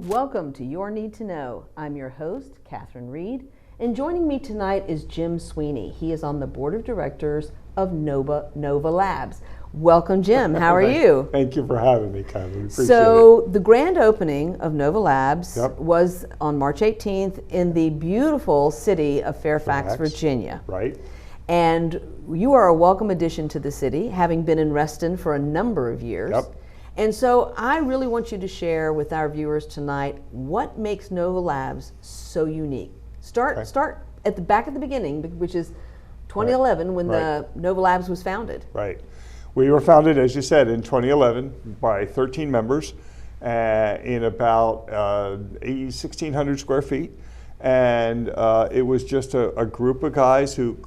Welcome to Your Need to Know. I'm your host, Catherine Reed, and joining me tonight is Jim Sweeney. He is on the board of directors of Nova Labs. Welcome, Jim. How are you? Thank you for having me, Catherine. Appreciate it. The grand opening of Nova Labs was on March 18th in the beautiful city of Fairfax, Virginia. Right. And you are a welcome addition to the city, having been in Reston for a number of years. Yep. And so I really want you to share with our viewers tonight what makes Nova Labs so unique. Start at the back at the beginning, which is 2011 when the Nova Labs was founded. Right. We were founded, as you said, in 2011 by 13 members in about 1,600 square feet. And it was just a group of guys who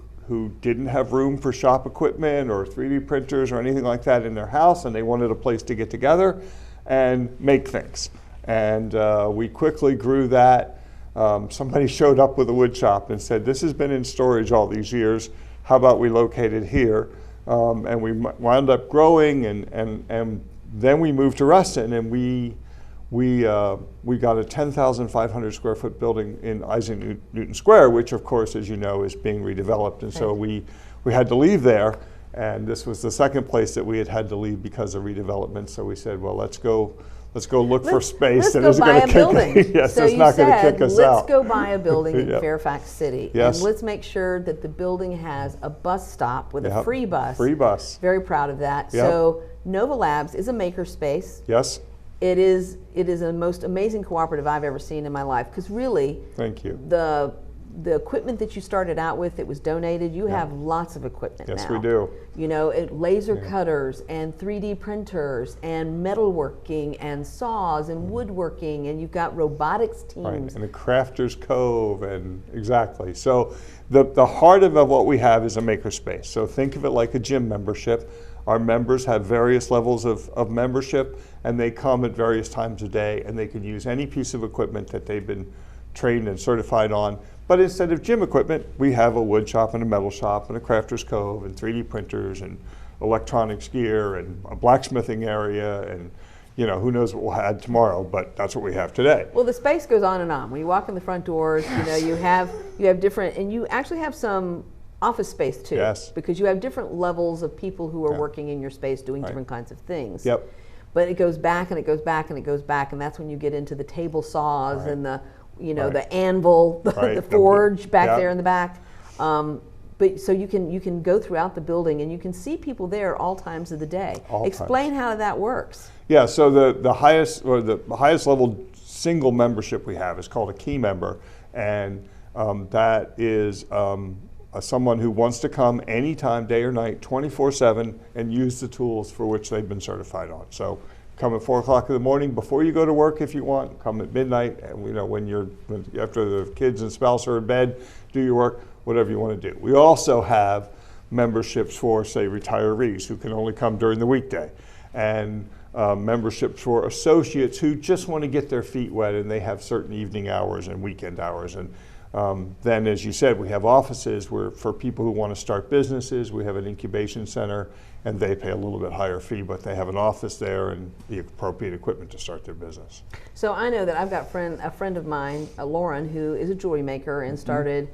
didn't have room for shop equipment or 3D printers or anything like that in their house, and they wanted a place to get together and make things. And we quickly grew that. Somebody showed up with a wood shop and said, this has been in storage all these years, how about we locate it here? And we wound up growing, and then we moved to Reston, and we got a 10,500 square foot building in Isaac Newton Square, which of course, as you know, is being redeveloped. And so we had to leave there, and this was the second place that we had to leave because of redevelopment. So we said, well, let's go look for space that isn't going to kick us. So it's not going to kick us out. Let's go buy a building in Fairfax City. Yes. And let's make sure that the building has a bus stop with a free bus. Free bus. Very proud of that. Yep. So Nova Labs is a maker space. Yes. It is the most amazing cooperative I've ever seen in my life, because really, thank you. The equipment that you started out with that was donated, you have lots of equipment now. Yes, we do. You know, laser cutters and 3D printers and metalworking and saws and woodworking, and you've got robotics teams. Right, and a crafter's cove, and exactly. So the heart of what we have is a makerspace. So think of it like a gym membership. Our members have various levels of membership, and they come at various times a day, and they can use any piece of equipment that they've been trained and certified on. But instead of gym equipment, we have a wood shop and a metal shop and a crafter's cove and 3D printers and electronics gear and a blacksmithing area, and you know, who knows what we'll add tomorrow, but that's what we have today. Well, the space goes on and on. When you walk in the front doors, you know, you have different, and you actually have some office space too. Yes. Because you have different levels of people who are working in your space doing different kinds of things. Yep. But it goes back and it goes back and it goes back, and that's when you get into the table saws and the, you know, the anvil, the forge back there in the back. But so you can go throughout the building and you can see people there all times of the day. Explain how that works. Yeah, so the highest level single membership we have is called a key member, and that is someone who wants to come anytime, day or night, 24/7, and use the tools for which they've been certified on. So come at 4 o'clock in the morning before you go to work if you want. Come at midnight, and you know, after the kids and spouse are in bed, do your work, whatever you want to do. We also have memberships for, say, retirees who can only come during the weekday, and memberships for associates who just want to get their feet wet, and they have certain evening hours and weekend hours. And then, as you said, we have offices where for people who want to start businesses. We have an incubation center, and they pay a little bit higher fee, but they have an office there and the appropriate equipment to start their business. So I know that I've got a friend of mine, Lauren, who is a jewelry maker and started,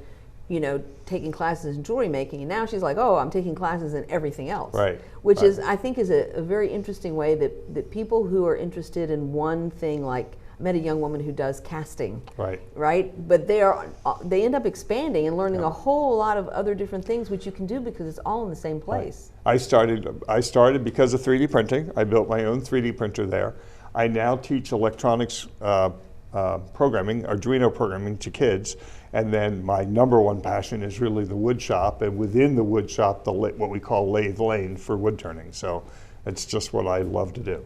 you know, taking classes in jewelry making, and now she's like, oh, I'm taking classes in everything else. Right. Which is, I think, is a very interesting way that people who are interested in one thing, like I met a young woman who does casting. Right. But they end up expanding and learning a whole lot of other different things, which you can do because it's all in the same place. I started because of 3D printing. I built my own 3D printer there. I now teach electronics programming, Arduino programming, to kids. And then my number one passion is really the wood shop, and within the wood shop, what we call lathe lane for wood turning. So it's just what I love to do.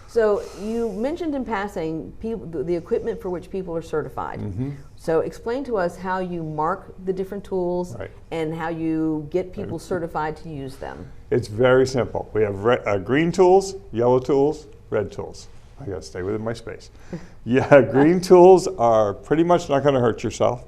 So you mentioned in passing the equipment for which people are certified. So explain to us how you mark the different tools and how you get people certified to use them. It's very simple. We have green tools, yellow tools, red tools. I gotta stay within my space. Yeah, green tools are pretty much not gonna hurt yourself.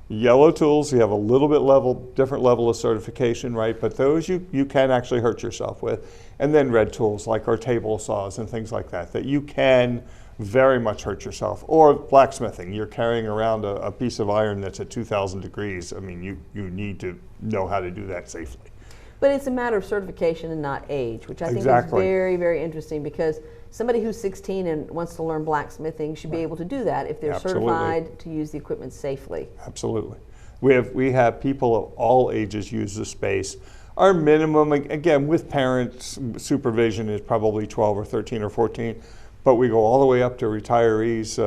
Yellow tools, you have a little bit different level of certification, right? But those you can actually hurt yourself with. And then red tools like our table saws and things like that you can very much hurt yourself. Or blacksmithing, you're carrying around a piece of iron that's at 2,000 degrees. I mean, you need to know how to do that safely. But it's a matter of certification and not age, which I think Exactly. is very, very interesting, because somebody who's 16 and wants to learn blacksmithing should be able to do that if they're Absolutely. certified to use the equipment safely. Absolutely. We have people of all ages use the space. Our minimum, again, with parents' supervision, is probably 12 or 13 or 14, but we go all the way up to retirees,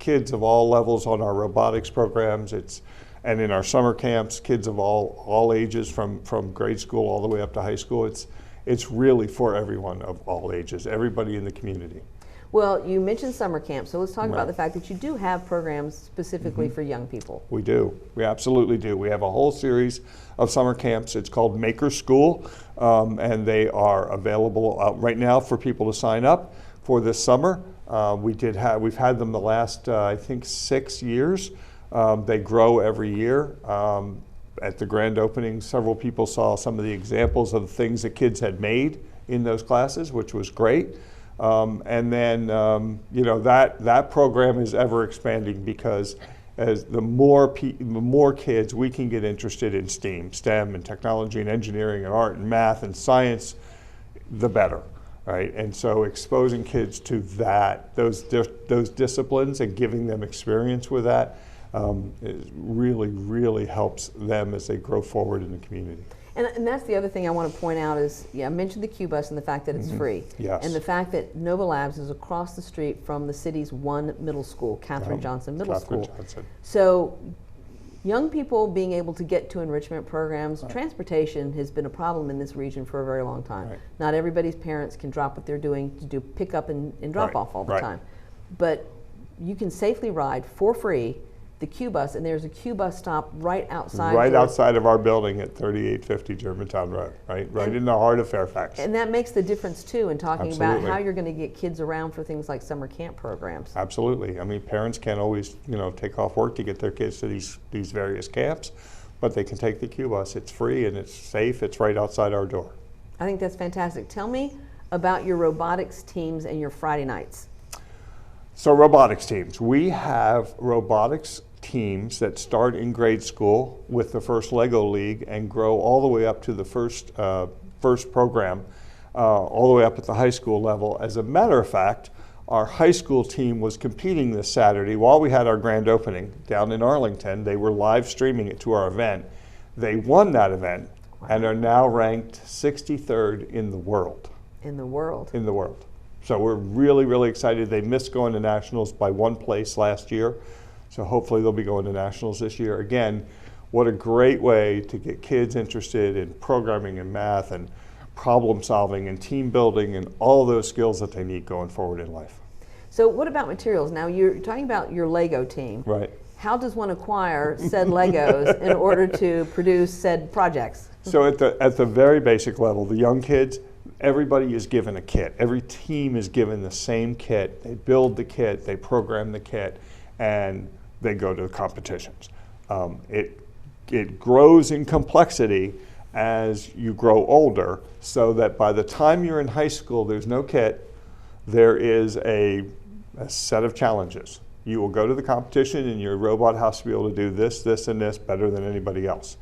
kids of all levels on our robotics programs. And in our summer camps, kids of all ages, from grade school all the way up to high school. It's really for everyone of all ages, everybody in the community. Well, you mentioned summer camp, so let's talk about the fact that you do have programs specifically for young people. We do. We absolutely do. We have a whole series of summer camps. It's called Maker School, and they are available right now for people to sign up for this summer. We've had them the last, I think, 6 years. They grow every year. At the grand opening, several people saw some of the examples of the things that kids had made in those classes, which was great. And then, that program is ever expanding, because as the more kids we can get interested in STEM and technology and engineering and art and math and science, the better, right? And so exposing kids to those disciplines and giving them experience with that really, really helps them as they grow forward in the community. And that's the other thing I want to point out is, I mentioned the Q-Bus and the fact that it's free. Yes. And the fact that Nova Labs is across the street from the city's one middle school, Katherine Johnson Middle School. Johnson. So young people being able to get to enrichment programs, transportation has been a problem in this region for a very long time. Right. Not everybody's parents can drop what they're doing to do pick up and drop off all the time. But you can safely ride for free the Q-Bus, and there's a Q-Bus stop right outside. Right outside of our building at 3850 Germantown Road, right in the heart of Fairfax. And that makes the difference too in talking Absolutely. about how you're going to get kids around for things like summer camp programs. Absolutely. I mean, parents can't always, take off work to get their kids to these various camps, but they can take the Q-Bus. It's free and it's safe. It's right outside our door. I think that's fantastic. Tell me about your robotics teams and your Friday nights. So robotics teams. We have robotics teams that start in grade school with the first Lego League and grow all the way up to the first program, all the way up at the high school level. As a matter of fact, our high school team was competing this Saturday while we had our grand opening down in Arlington. They were live streaming it to our event. They won that event and are now ranked 63rd in the world. In the world? In the world. So we're really, really excited. They missed going to nationals by 1 place last year. So hopefully they'll be going to nationals this year. Again, what a great way to get kids interested in programming and math and problem solving and team building and all those skills that they need going forward in life. So what about materials? Now you're talking about your Lego team. Right. How does one acquire said Legos in order to produce said projects? So at the very basic level, the young kids, everybody is given a kit. Every team is given the same kit. They build the kit, they program the kit, and they go to the competitions. It grows in complexity as you grow older, so that by the time you're in high school, there's no kit. There is a set of challenges. You will go to the competition, and your robot has to be able to do this, this, and this better than anybody else.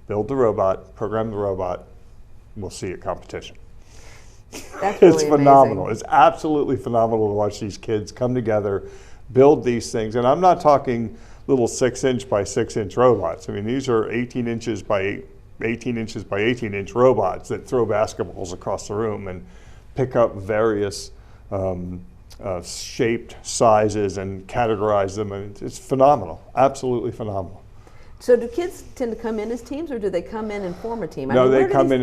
Build the robot, program the robot, we'll see at competition. That's really It's phenomenal. amazing. It's absolutely phenomenal to watch these kids come together, build these things. And I'm not talking little 6-inch by 6-inch robots. I mean, these are 18 inches by 18 inches by 18-inch robots that throw basketballs across the room and pick up various shaped sizes and categorize them. And it's phenomenal, absolutely phenomenal. So do kids tend to come in as teams, or do they come in and form a team? No, they come in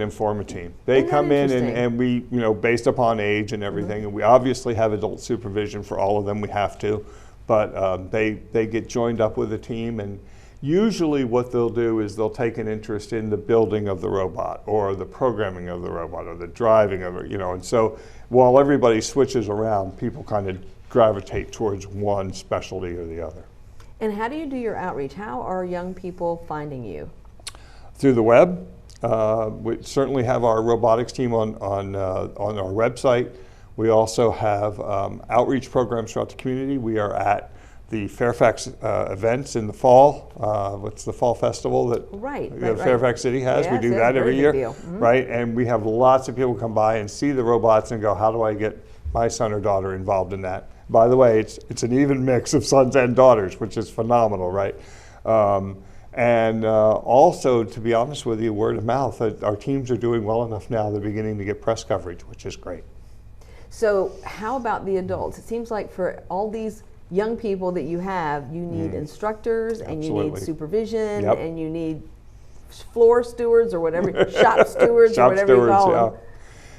and form a team. They Isn't that come in interesting? and we, based upon age and everything, and we obviously have adult supervision for all of them. We have to, but they get joined up with a team, and usually what they'll do is they'll take an interest in the building of the robot, or the programming of the robot, or the driving of it. And so while everybody switches around, people kind of gravitate towards one specialty or the other. And how do you do your outreach? How are young people finding you? Through the web. We certainly have our robotics team on our website. We also have outreach programs throughout the community. We are at the Fairfax events in the fall. What's the fall festival that Fairfax City has? We do that every year, right? And we have lots of people come by and see the robots and go, how do I get my son or daughter involved in that? By the way, it's an even mix of sons and daughters, which is phenomenal, right? Also, to be honest with you, word of mouth, our teams are doing well enough now, they're beginning to get press coverage, which is great. So how about the adults? It seems like for all these young people that you have, you need instructors, and you need supervision, and you need floor stewards or whatever, shop stewards or whatever you call them.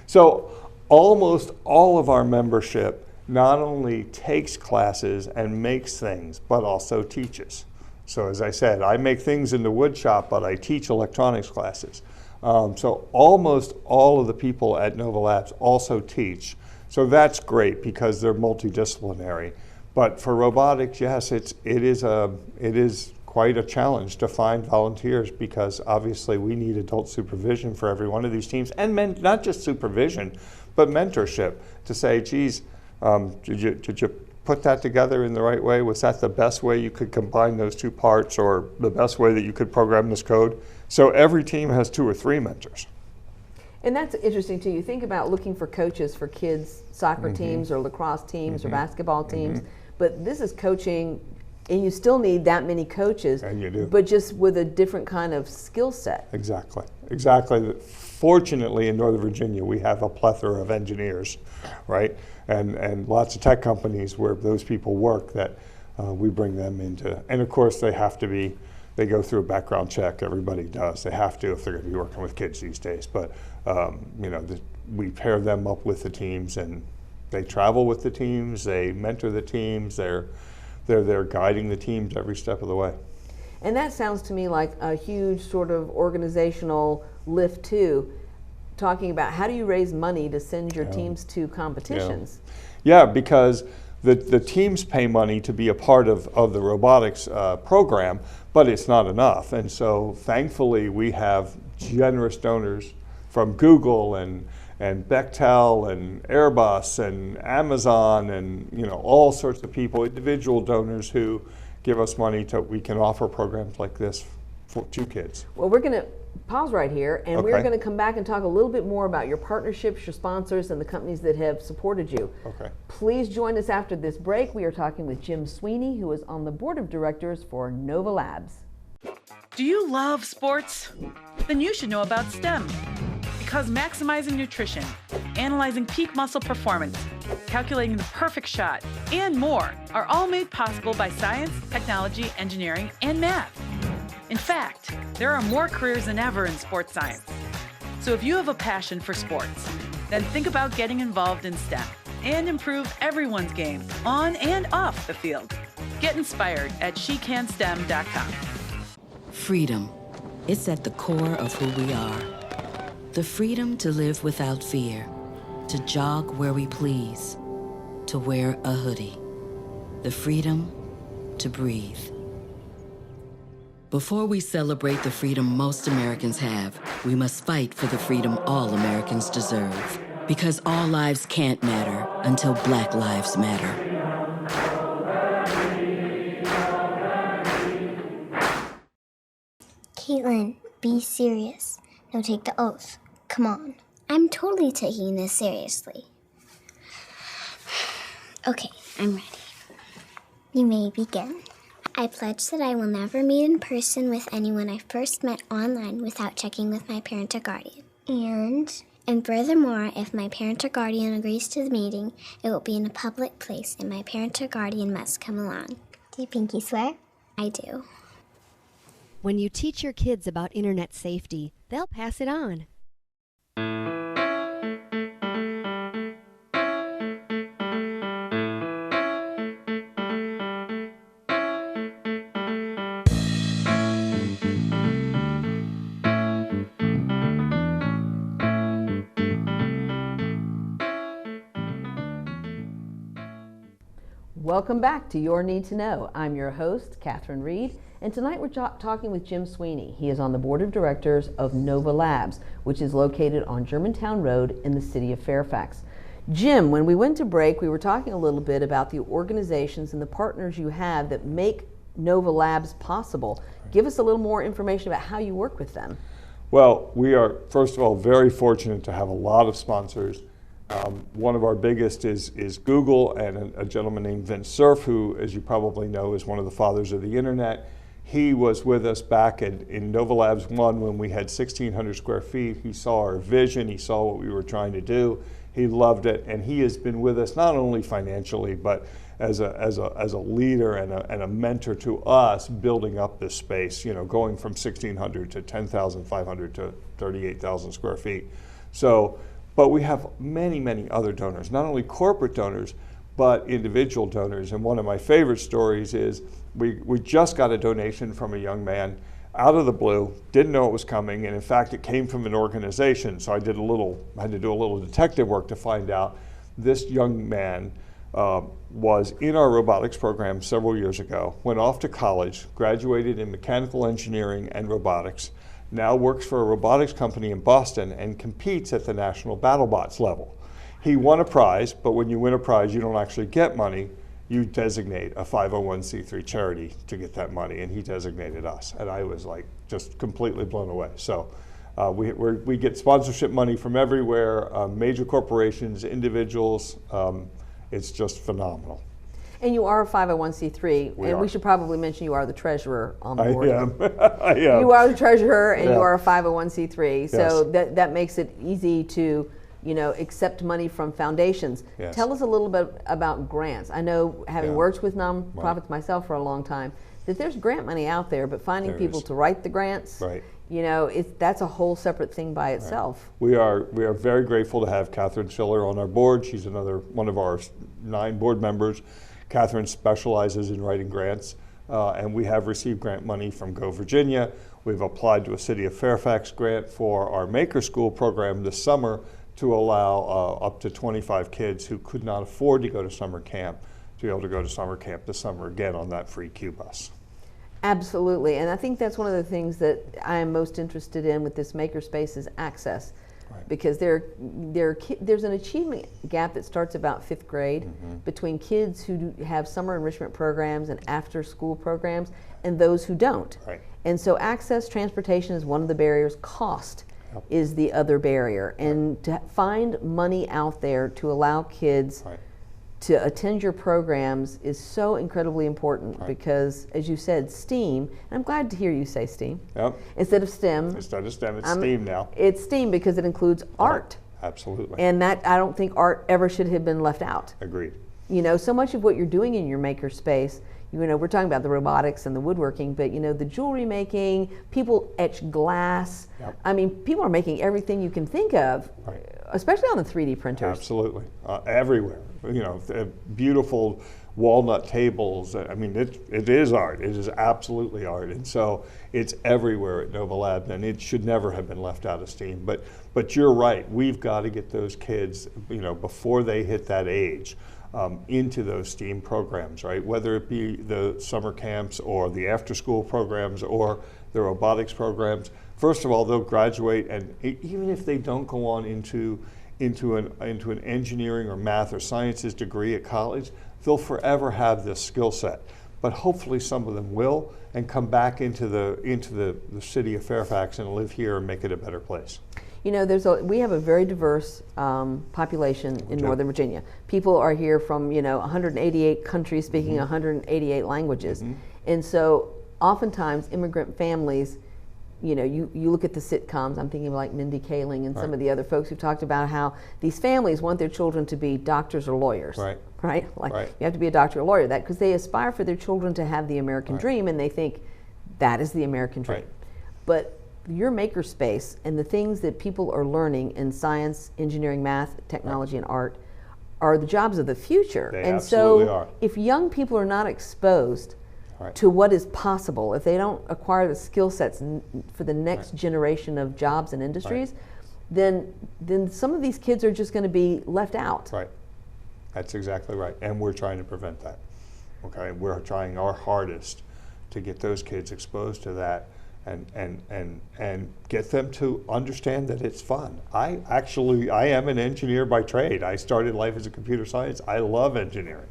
So almost all of our membership not only takes classes and makes things, but also teaches. So as I said, I make things in the wood shop, but I teach electronics classes. So almost all of the people at Nova Labs also teach. So that's great because they're multidisciplinary. But for robotics, yes, it is quite a challenge to find volunteers, because obviously we need adult supervision for every one of these teams, and not just supervision, but mentorship to say, geez, did you put that together in the right way? Was that the best way you could combine those two parts, or the best way that you could program this code? So every team has 2 or 3 mentors. And that's interesting too. You think about looking for coaches for kids' soccer teams or lacrosse teams or basketball teams, but this is coaching, and you still need that many coaches, and you do, but just with a different kind of skill set. Exactly. Fortunately, in Northern Virginia, we have a plethora of engineers, right? And lots of tech companies where those people work that we bring them into. And of course, they go through a background check. Everybody does. They have to if they're going to be working with kids these days. But we pair them up with the teams, and they travel with the teams. They mentor the teams. They're there guiding the teams every step of the way. And that sounds to me like a huge sort of organizational lift too, talking about how do you raise money to send your teams to competitions? Yeah, because the teams pay money to be a part of the robotics program, but it's not enough. And so thankfully we have generous donors from Google and Bechtel and Airbus and Amazon and all sorts of people, individual donors who give us money we can offer programs like this to kids. Well, we're going to pause right here, and we're going to come back and talk a little bit more about your partnerships, your sponsors, and the companies that have supported you. Okay. Please join us after this break. We are talking with Jim Sweeney, who is on the board of directors for Nova Labs. Do you love sports? Then you should know about STEM. Because maximizing nutrition, analyzing peak muscle performance, calculating the perfect shot, and more are all made possible by science, technology, engineering, and math. In fact, there are more careers than ever in sports science. So if you have a passion for sports, then think about getting involved in STEM and improve everyone's game on and off the field. Get inspired at SheCanSTEM.com. Freedom. It's at the core of who we are. The freedom to live without fear, to jog where we please, to wear a hoodie. The freedom to breathe. Before we celebrate the freedom most Americans have, we must fight for the freedom all Americans deserve. Because all lives can't matter until Black lives matter. Caitlin, be serious. Now take the oath. Come on. I'm totally taking this seriously. Okay, I'm ready. You may begin. I pledge that I will never meet in person with anyone I first met online without checking with my parent or guardian. And furthermore, if my parent or guardian agrees to the meeting, it will be in a public place and my parent or guardian must come along. Do you pinky swear? I do. When you teach your kids about internet safety, they'll pass it on. Welcome back to Your Need to Know. I'm your host, Catherine Reed, and tonight we're talking with Jim Sweeney. He is on the board of directors of Nova Labs, which is located on Germantown Road in the city of Fairfax. Jim, when we went to break, we were talking a little bit about the organizations and the partners you have that make Nova Labs possible. Give us a little more information about how you work with them. Well, we are, first of all, very fortunate to have a lot of sponsors. One of our biggest is Google, and a gentleman named Vince Cerf, who, as you probably know, is one of the fathers of the internet. He was with us back in Nova Labs 1 when we had 1,600 square feet. He saw our vision, he saw what we were trying to do, he loved it, and he has been with us not only financially, but as a leader and a mentor to us building up this space, you know, going from 1,600 to 10,500 to 38,000 square feet. So, but we have many, many other donors, not only corporate donors, but individual donors. And one of my favorite stories is we just got a donation from a young man out of the blue, didn't know it was coming, and in fact it came from an organization. So I had to do a little detective work to find out this young man was in our robotics program several years ago, went off to college, graduated in mechanical engineering and robotics, now works for a robotics company in Boston and competes at the national BattleBots level. He won a prize, but when you win a prize, you don't actually get money. You designate a 501c3 charity to get that money, and he designated us. And I was like just completely blown away. So we get sponsorship money from everywhere, major corporations, individuals. It's just phenomenal. And you are a 501c3, and we should probably mention you are the treasurer on the board. I am. I am. You are the treasurer, and Yeah. you are a 501c3, Yes. so that makes it easy to, you know, accept money from foundations. Yes. Tell us a little bit about grants. I know, having Yeah. worked with nonprofits myself for a long time, that there's grant money out there, but finding There people is. to write the grants, Right. you know, that's a whole separate thing by itself. We are very grateful to have Catherine Schiller on our board. She's another one of our 9 board members. Catherine specializes in writing grants, and we have received grant money from Go Virginia. We've applied to a City of Fairfax grant for our Maker School program this summer to allow up to 25 kids who could not afford to go to summer camp to be able to go to summer camp this summer, again on that free Q bus. Absolutely, and I think that's one of the things that I am most interested in with this makerspace is access. Right. Because there's an achievement gap that starts about 5th grade between kids who have summer enrichment programs and after school programs and those who don't. Right. And so access, transportation is one of the barriers, cost is the other barrier. And to find money out there to allow kids to attend your programs is so incredibly important because, as you said, STEAM, and I'm glad to hear you say STEAM, instead of STEM. Instead of STEM, it's STEAM now. It's STEAM because it includes art. Absolutely. And that, I don't think art ever should have been left out. Agreed. You know, so much of what you're doing in your maker space, you know, we're talking about the robotics and the woodworking, but you know, the jewelry making, people etch glass. I mean, people are making everything you can think of, especially on the 3D printers. Absolutely, everywhere. You know, beautiful walnut tables. I mean, it is art. It is absolutely art, and so it's everywhere at Nova Lab, and it should never have been left out of STEAM. But you're right. We've got to get those kids, you know, before they hit that age, into those STEAM programs, right? Whether it be the summer camps or the after-school programs or the robotics programs. First of all, they'll graduate, and even if they don't go on into an engineering or math or sciences degree at college, they'll forever have this skill set. But hopefully some of them will and come back into the city of Fairfax and live here and make it a better place. You know, we have a very diverse population in Northern Virginia. People are here from, you know, 188 countries speaking 188 languages. And so oftentimes immigrant families, you know, you look at the sitcoms, I'm thinking of like Mindy Kaling and some of the other folks who've talked about how these families want their children to be doctors or lawyers. Right? Like you have to be a doctor or lawyer, that because they aspire for their children to have the American dream and they think that is the American dream. But your makerspace and the things that people are learning in science, engineering, math, technology, and art are the jobs of the future. They and absolutely so are. if young people are not exposed to what is possible, if they don't acquire the skill sets for the next generation of jobs and industries, then some of these kids are just going to be left out. Right. That's exactly right. And we're trying to prevent that. Okay. We're trying our hardest to get those kids exposed to that and get them to understand that it's fun. I am an engineer by trade. I started life as a computer science. I love engineering.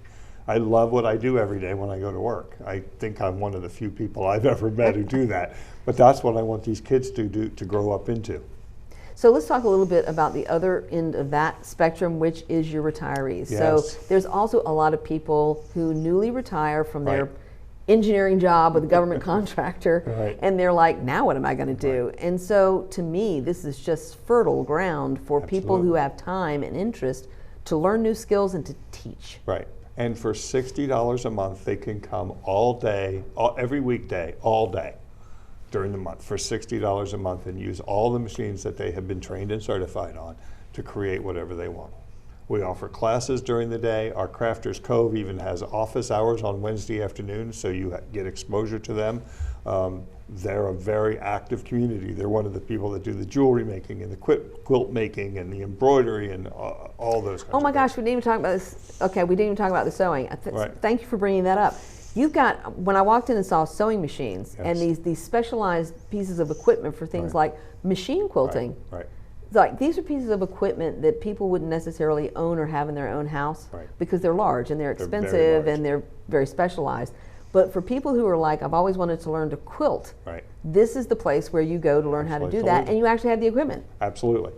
I love what I do every day when I go to work. I think I'm one of the few people I've ever met who do that. But that's what I want these kids to grow up into. So let's talk a little bit about the other end of that spectrum, which is your retirees. Yes. So there's also a lot of people who newly retire from their engineering job with a government contractor, and they're like, now what am I going to do? And so to me, this is just fertile ground for people who have time and interest to learn new skills and to teach. Right. And for $60 a month, they can come all day, every weekday, all day during the month for $60 a month and use all the machines that they have been trained and certified on to create whatever they want. We offer classes during the day. Our Crafters Cove even has office hours on Wednesday afternoon, so you get exposure to them. They're a very active community. They're one of the people that do the jewelry making and the quilt making and the embroidery and all those kinds of things. Oh my gosh, we didn't even talk about this. Okay, we didn't even talk about the sewing. Thank you for bringing that up. You've got, when I walked in and saw sewing machines and these specialized pieces of equipment for things like machine quilting. Like, these are pieces of equipment that people wouldn't necessarily own or have in their own house because they're large and they're expensive and they're very specialized. But for people who are like, I've always wanted to learn to quilt, this is the place where you go to learn how to do that, and you actually have the equipment. Absolutely.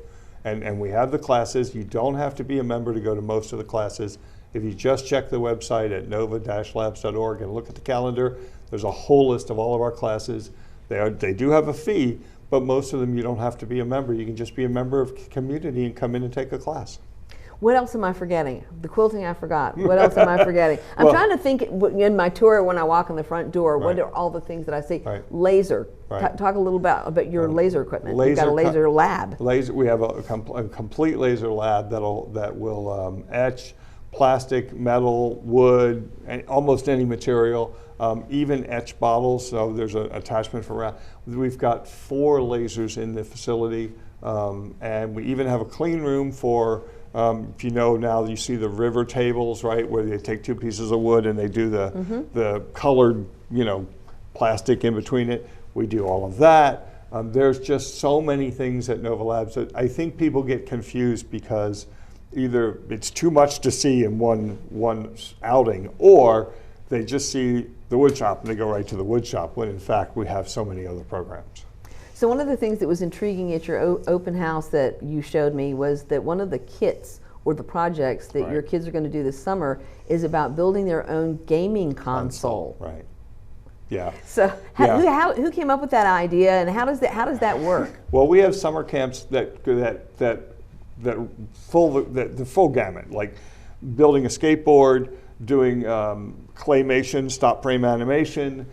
And we have the classes. You don't have to be a member to go to most of the classes. If you just check the website at nova-labs.org and look at the calendar, there's a whole list of all of our classes. They do have a fee, but most of them you don't have to be a member. You can just be a member of the community and come in and take a class. What else am I forgetting? The quilting I forgot. What else am I forgetting? I'm trying to think in my tour when I walk in the front door, what are all the things that I see? Laser. Talk a little about your laser equipment. You've got a laser lab. We have a complete laser lab that will etch plastic, metal, wood, and almost any material, even etch bottles. So there's an attachment for that. We've got 4 lasers in the facility, and we even have a clean room for, if you know now, you see the river tables, right, where they take 2 pieces of wood and they do the colored, plastic in between it. We do all of that. There's just so many things at Nova Labs that I think people get confused because either it's too much to see in one outing, or they just see the wood shop and they go right to the wood shop, when in fact we have so many other programs. So one of the things that was intriguing at your open house that you showed me was that one of the kits or the projects that your kids are going to do this summer is about building their own gaming console. Right. Yeah. So who came up with that idea, and how does that work? Well, we have summer camps the full gamut, like building a skateboard, doing claymation, stop frame animation,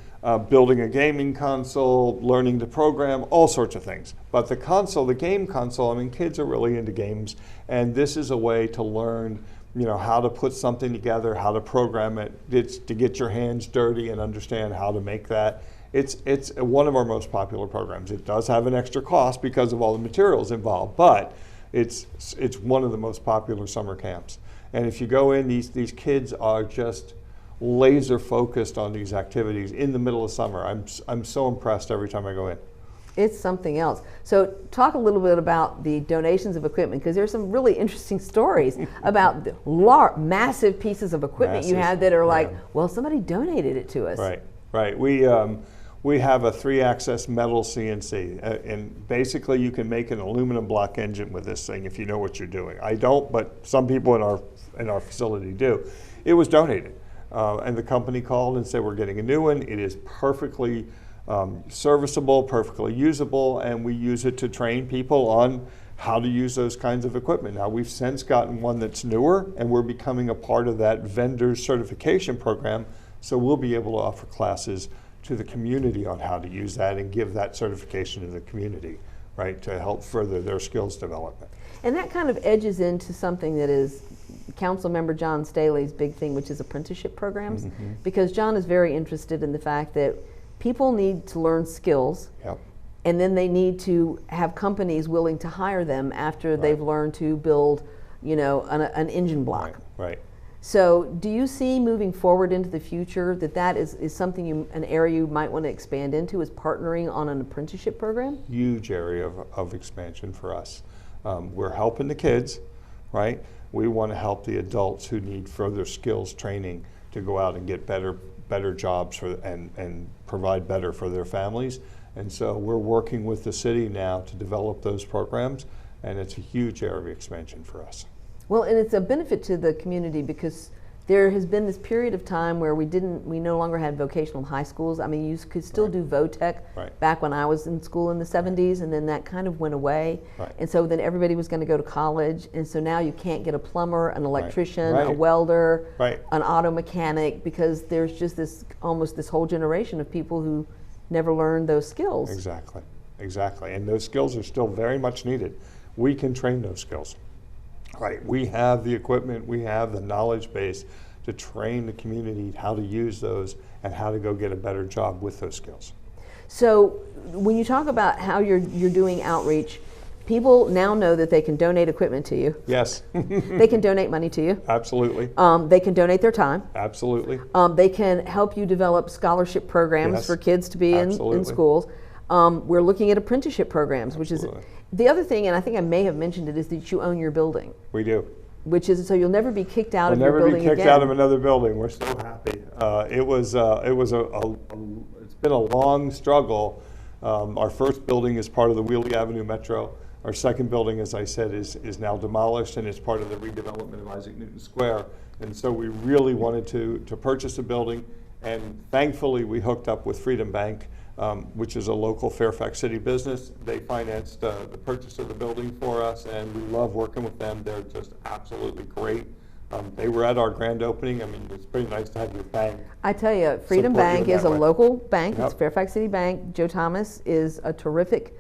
building a gaming console, learning to program, all sorts of things. But the game console, I mean, kids are really into games, and this is a way to learn, how to put something together, how to program it. It's to get your hands dirty and understand how to make that. It's one of our most popular programs. It does have an extra cost because of all the materials involved, but it's one of the most popular summer camps. And if you go in, these kids are just laser focused on these activities in the middle of summer. I'm so impressed every time I go in. It's something else. So talk a little bit about the donations of equipment, because there's some really interesting stories about the massive pieces of equipment you have that are like, well, somebody donated it to us. Right. We have a 3-axis metal CNC, and basically you can make an aluminum block engine with this thing if you know what you're doing. I don't, but some people in our facility do. It was donated, and the company called and said, we're getting a new one. It is perfectly serviceable, perfectly usable, and we use it to train people on how to use those kinds of equipment. Now, we've since gotten one that's newer, and we're becoming a part of that vendor certification program, so we'll be able to offer classes to the community on how to use that and give that certification to the community, right, to help further their skills development. And that kind of edges into something that is Council Member John Staley's big thing, which is apprenticeship programs, because John is very interested in the fact that people need to learn skills, and then they need to have companies willing to hire them after they've learned to build, an engine block. Right. So do you see moving forward into the future that is something an area you might want to expand into, is partnering on an apprenticeship program? Huge area of expansion for us. We're helping the kids, right? We want to help the adults who need further skills training to go out and get better jobs and provide better for their families. And so we're working with the city now to develop those programs, and it's a huge area of expansion for us. Well, and it's a benefit to the community because there has been this period of time where we no longer had vocational high schools. I mean, you could still do VOTEC back when I was in school in the 70s, and then that kind of went away. And so then everybody was going to go to college, and so now you can't get a plumber, an electrician, a welder, an auto mechanic, because there's just almost this whole generation of people who never learned those skills. Exactly. And those skills are still very much needed. We can train those skills. Right, we have the equipment, we have the knowledge base to train the community how to use those and how to go get a better job with those skills. So when you talk about how you're doing outreach, people now know that they can donate equipment to you. Yes. They can donate money to you. Absolutely. They can donate their time. Absolutely. They can help you develop scholarship programs for kids to be in schools. We're looking at apprenticeship programs, which is the other thing, and I think I may have mentioned it, is that you own your building. We do. Which is, so you'll never be kicked out of your building again. We'll never be kicked out of another building. We're so happy. It's been a long struggle. Our first building is part of the Wheelie Avenue Metro. Our second building, as I said, is now demolished, and it's part of the redevelopment of Isaac Newton Square. And so we really wanted to purchase a building, and thankfully we hooked up with Freedom Bank, which is a local Fairfax City business. They financed the purchase of the building for us, and we love working with them. They're just absolutely great. They were at our grand opening. I mean, it's pretty nice to have your bank. I tell you, Freedom Bank is a local bank. It's Fairfax City Bank. Joe Thomas is a terrific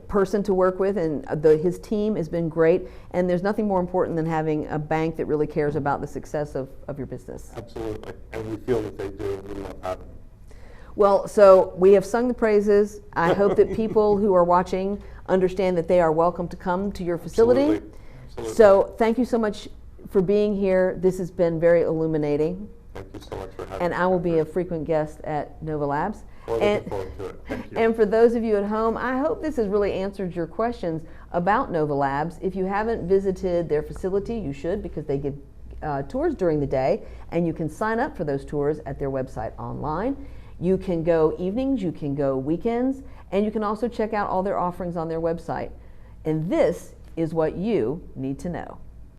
person to work with, and his team has been great. And there's nothing more important than having a bank that really cares about the success of your business. Absolutely, and we feel that they do, and we love having them. Well, so we have sung the praises. I hope that people who are watching understand that they are welcome to come to your facility. Absolutely. So thank you so much for being here. This has been very illuminating. Thank you so much for having me. And I will be a frequent guest at Nova Labs. We're looking forward to it. Thank you. And for those of you at home, I hope this has really answered your questions about Nova Labs. If you haven't visited their facility, you should, because they give tours during the day, and you can sign up for those tours at their website online. You can go evenings, you can go weekends, and you can also check out all their offerings on their website. And this is what you need to know.